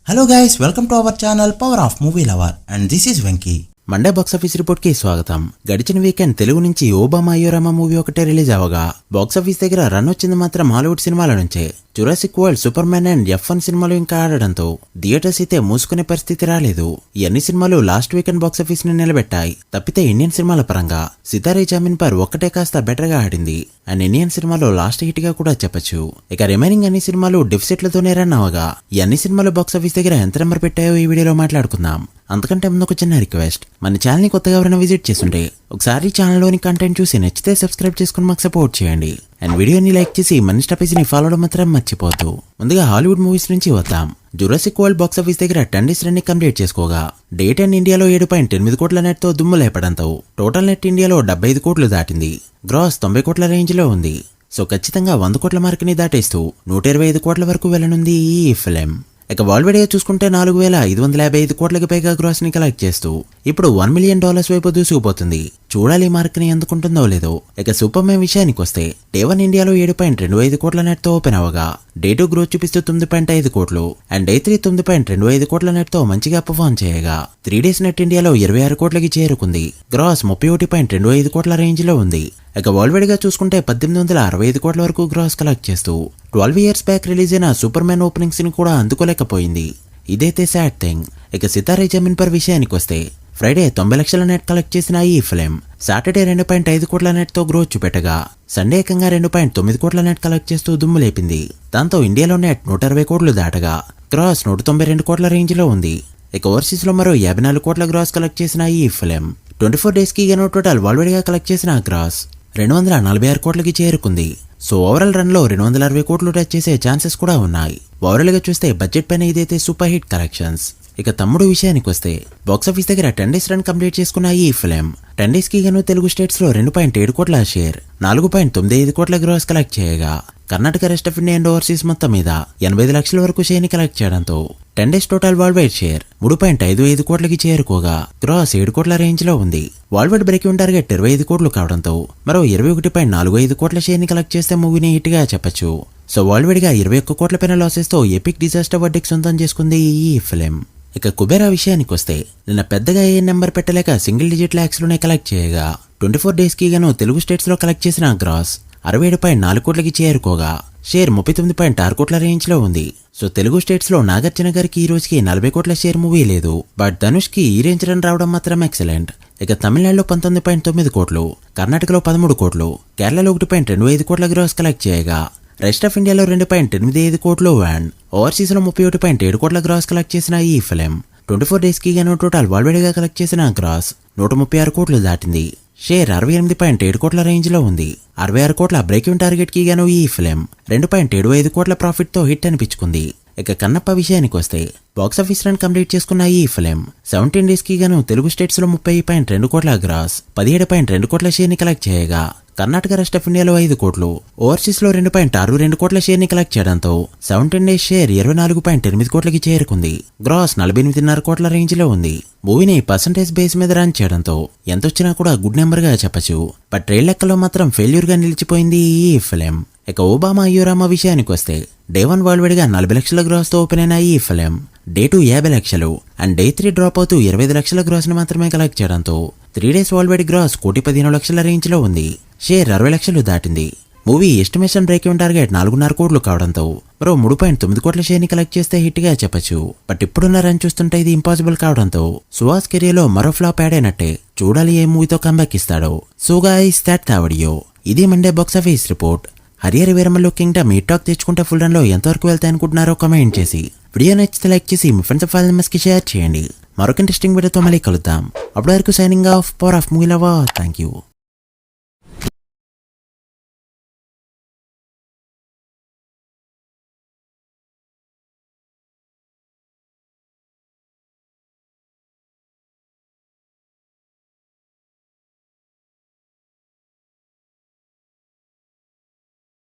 Hello guys, welcome to our channel Power of Movie Lover and this is Venky. Monday box office report కి స్వాగతం. గడిచిన weekend Telugu నుంచి Obama Ayyo Rama movie ఒకటే release అవగా box office దగ్గర run వచ్చింది మాత్రం హాలీవుడ్ సినిమాల నుంచే. Jurassic world, super man and F1 సినిమాలు ఇంకా ఆడడంతో థియేటర్స్ అయితే మూసుకునే పరిస్థితి రాలేదు. ఈ అన్ని సినిమాలు లాస్ట్ వీకెండ్ బాక్సాఫీస్ ని నిలబెట్టాయి. తప్పితే ఇండియన్ సినిమాల పరంగా సితారే జమీన్ పర్ ఒక్కటే కాస్త బెటర్ గా ఆడింది అండ్ ఇండియన్ సినిమాలో లాస్ట్ హిట్ గా కూడా చెప్పొచ్చు. ఇక రిమైనింగ్ అన్ని సినిమాలు డెఫిసిట్లతోనే రన్ అవగా ఈ అన్ని సినిమాలు బాక్సాఫీస్ దగ్గర ఎంత నెంబర్ పెట్టాయో ఈ వీడియోలో మాట్లాడుకుందాం. అంతకంటే ముందు ఒక చిన్న రిక్వెస్ట్, మన ఛానల్ ని కొత్తగా ఎవరైనా విజిట్ చేస్తుంటే ఒకసారి ఛానల్లోని కంటెంట్ చూసి నచ్చితే సబ్స్క్రైబ్ చేసుకుని మాకు సపోర్ట్ చేయండి అండ్ వీడియోని లైక్ చేసి మన ఇన్స్టా పేజీని ఫాలో అవడం మాత్రం మర్చిపోద్దు. ముందుగా హాలీవుడ్ మూవీస్ నుంచి వద్దాం. జురాసిక్ వరల్డ్ బాక్సాఫీస్ దగ్గర 10 డేస్ రన్ ని కంప్లీట్ చేసుకోగా డే 10 ఇండియాలో 7.8 కోట్ల నెట్ తో దుమ్ము లేపడంతో టోటల్ నెట్ ఇండియాలో 75 కోట్లు దాటింది. గ్రాస్ 90 కోట్ల రేంజ్ లో ఉంది. సో ఖచ్చితంగా 100 కోట్ల మార్క్ ని దాటేస్తూ 125 కోట్ల వరకు వెళ్ళనుంది ఈ ఫిలిం. ఇక వరల్డ్ వైడ్ గా చూసుకుంటే 4,555 కోట్లకి పైగా గ్రాస్ ని కలెక్ట్ చేస్తూ ఇప్పుడు $1 మిలియన్ వైపు దూసుకుపోతుంది. చూడాలి మార్క్ ని ఎందుకుంటుందో లేదో. ఇక సూపర్ మ్యాన్ విషయానికి వస్తే డే 1 ఇండియాలో 7.25 కోట్ల నెట్ తో ఓపెన్ అవగా డే 2 గ్రోత్ చూపిస్తూ 9.5 కోట్లు అండ్ డే 3 9.25 కోట్ల నెట్ తో మంచిగా పర్ఫార్మ్ చేయగా 3 డేస్ నెట్ ఇండియాలో 26 కోట్లకి చేరుకుంది. గ్రాస్ 31.25 కోట్ల రేంజ్ లో ఉంది. ఇక వరల్డ్ వైడ్ గా చూసుకుంటే 1865 కోట్ల వరకు గ్రాస్ కలెక్ట్ చేస్తూ 12 ఇయర్స్ బ్యాక్ రిలీజ్ అయిన సూపర్ మ్యాన్ ఓపెనింగ్స్ ని కూడా అందుకోలేకపోయింది. ఇదైతే సాడ్ థింగ్. ఇక సితారే జమీన్ పర్ విషయానికి వస్తే ఫ్రైడే 90 లక్షల నెట్ కలెక్ట్ చేసిన ఈ ఫిలిం సాటర్డే 2.5 కోట్ల నెట్ తో గ్రోత్ చూపెట్టగా సండే ఏకంగా 2.9 కోట్ల నెట్ కలెక్ట్ చేస్తూ దుమ్ము లేపింది. దాంతో ఇండియాలో నెట్ 160 కోట్లు దాటగా గ్రాస్ 192 కోట్ల రేంజ్ లో ఉంది. ఇక ఓవర్సీస్ లో మరో 54 కోట్ల గ్రాస్ కలెక్ట్ చేసిన ఈ ఫిలిం 24 డేస్ కి గాను టోటల్ వరల్డ్ వైడ్ గా కలెక్ట్ చేసిన గ్రాస్ 246 కోట్లకి చేరుకుంది. సో ఓవరాల్ రన్ లో 260 కోట్లు టచ్ చేసే ఛాన్సెస్ కూడా ఉన్నాయి. ఓవరాల్ గా చూస్తే బడ్జెట్ పైన ఇదైతే సూపర్ హిట్ కలెక్షన్స్. ఇక తమ్ముడు విషయానికి వస్తే బాక్సాఫీస్ దగ్గర 10 డేస్ రన్ కంప్లీట్ చేసుకున్న ఈ ఫిలిం 10 డేస్ కి గాను తెలుగు స్టేట్స్ లో 2.7 కోట్ల షేర్ 4.95 కోట్ల గ్రాస్ కలెక్ట్ చేయగా Karnataka, rest of India and overseas మొత్తం మీద 85 లక్షల వరకు షేర్ ని కలెక్ట్ చేయడంతో 10 days total world wide share 3.55 కోట్లకి చేరుకోగా గ్రాస్ 7 కోట్ల రేంజ్ లో ఉంది. World wide break even target 25 కోట్లు కావడంతో మరో 21.45 కోట్ల షేర్ ని కలెక్ట్ చేస్తే మూవీని హిట్ గా చెప్పొచ్చు. సో వరల్డ్ వైడ్ గా 21 కోట్ల పైన లాసెస్ తో ఎపిక్ డిజాస్టర్ వర్డిక్ట్ సొంతం చేసుకుంది ఈ ఫిలిం. ఇక కుబేరా విషయానికి వస్తే నిన్న పెద్దగా ఏ నెంబర్ పెట్టలేక సింగిల్ డిజిట్ లాక్స్ లోనే కలెక్ట్ చేయగా 24 డేస్ కి గాను తెలుగు స్టేట్స్ లో కలెక్ట్ చేసిన గ్రాస్ 67.4 కోట్లకి చేరుకోగా షేర్ 39.6 కోట్ల రేంజ్ లో ఉంది. సో తెలుగు స్టేట్స్ లో నాగార్జున గారికి ఈ రోజుకి 40 కోట్ల షేర్ మూవీ లేదు. బట్ ధనుష్ కి ఈ రేంజ్ రన్ రావడం మాత్రం ఎక్సలెంట్. ఇక తమిళనాడులో 19.9 కోట్లు, కర్ణాటకలో 13 కోట్లు, కేరళలో 1.25 కోట్ల గ్రాస్ కలెక్ట్ చేయగా రెస్ట్ ఆఫ్ ఇండియాలో 2.85 కోట్లు అండ్ ఓవర్సీస్ లో 31.7 కోట్ల గ్రాస్ కలెక్ట్ చేసిన ఈ ఫిలిం 24 డేస్ కి గాను టోటల్ వరల్డ్ వైడ్ గా కలెక్ట్ చేసిన గ్రాస్ 136 కోట్లు దాటింది. షేర్ 68.7 కోట్ల రేంజ్ లో ఉంది. 66 కోట్ల బ్రేక్ ఈవెన్ టార్గెట్ కి గాను ఈ ఫిలిం 2.75 కోట్ల ప్రాఫిట్ తో హిట్ అనిపించుకుంది. ఇక కన్నప్ప విషయానికి వస్తే బాక్సాఫీస్ రన్ కంప్లీట్ చేసుకున్న ఈ ఫిలిం 17 డేస్ కి గాను తెలుగు స్టేట్స్ లో 30.2 కోట్ల గ్రాస్ 17.2 కోట్ల షేర్ ని కలెక్ట్ చేయగా కర్ణాటక, రెస్ట్ ఆఫ్ ఇండియాలో 5 కోట్లు, ఓవర్సీస్ లో 2.62 కోట్ల షేర్ ని కలెక్ట్ చేయడంతో 17 డేస్ షేర్ 24.8 కోట్లకి చేరుకుంది. గ్రాస్ 48.5 కోట్ల రేంజ్ లో ఉంది. మూవీని పర్సంటేజ్ బేస్ మీద రన్ చేయడంతో ఎంతొచ్చినా కూడా గుడ్ నెంబర్ గా చెప్పచ్చు. బట్ ట్రైల్ లెక్కలో మాత్రం ఫెయిల్యూర్ గా నిలిచిపోయింది ఈ ఫిలిం. ఇక ఓబామా అయ్యోరామా విషయానికి వస్తే డే 1 వరల్డ్ వైడ్ గా 40 లక్షల గ్రాస్ తో ఓపెన్ అయిన ఈ ఫిలిం డే 2 50 లక్షలు అండ్ డే 3 డ్రాప్ అవుతూ 25 లక్షల గ్రాస్ ని మాత్రమే కలెక్ట్ చేయడంతో 3 డేస్ వరల్డ్ వైడ్ గ్రాస్ 115 లక్షల రేంజ్ లో ఉంది. షేర్ 60 లక్షలు దాటింది. Movie estimation break even target 4.5 కోట్లు కావడంతో మరో 3.9 కోట్ల షేర్ ని కలెక్ట్ చేస్తే హిట్ గా చెప్పొచ్చు. బట్ ఇప్పుడున్న రన్ చూస్తుంటే ఇది ఇంపాసిబుల్ కావడంతో సుహాస్ కెరియర్ లో మరో ఫ్లాప్ యాడ్ అయినట్టే. చూడాలి ఏ మూవీతో కంబ్యాక్ ఇస్తాడో. So guys that's the video. ఇది Monday box office report. Harihara Veeramallu Kingdom ఈ టాక్ తెచ్చుకుంటే ఫుల్ రన్ లో ఎంతవరకు వెళ్తాయి అనుకుంటున్నారో కామెంట్ చేసి వీడియో నచ్చితే లైక్ చేసి మీ ఫ్రెండ్స్ ఫైల్ మెంబర్స్ కి షేర్ చేయండి. మరొక ఇంట్రెస్టింగ్ వీడియోతో మళ్ళీ కలుద్దాం. అప్పటి వరకు signing off, power of movie lover. Thank you.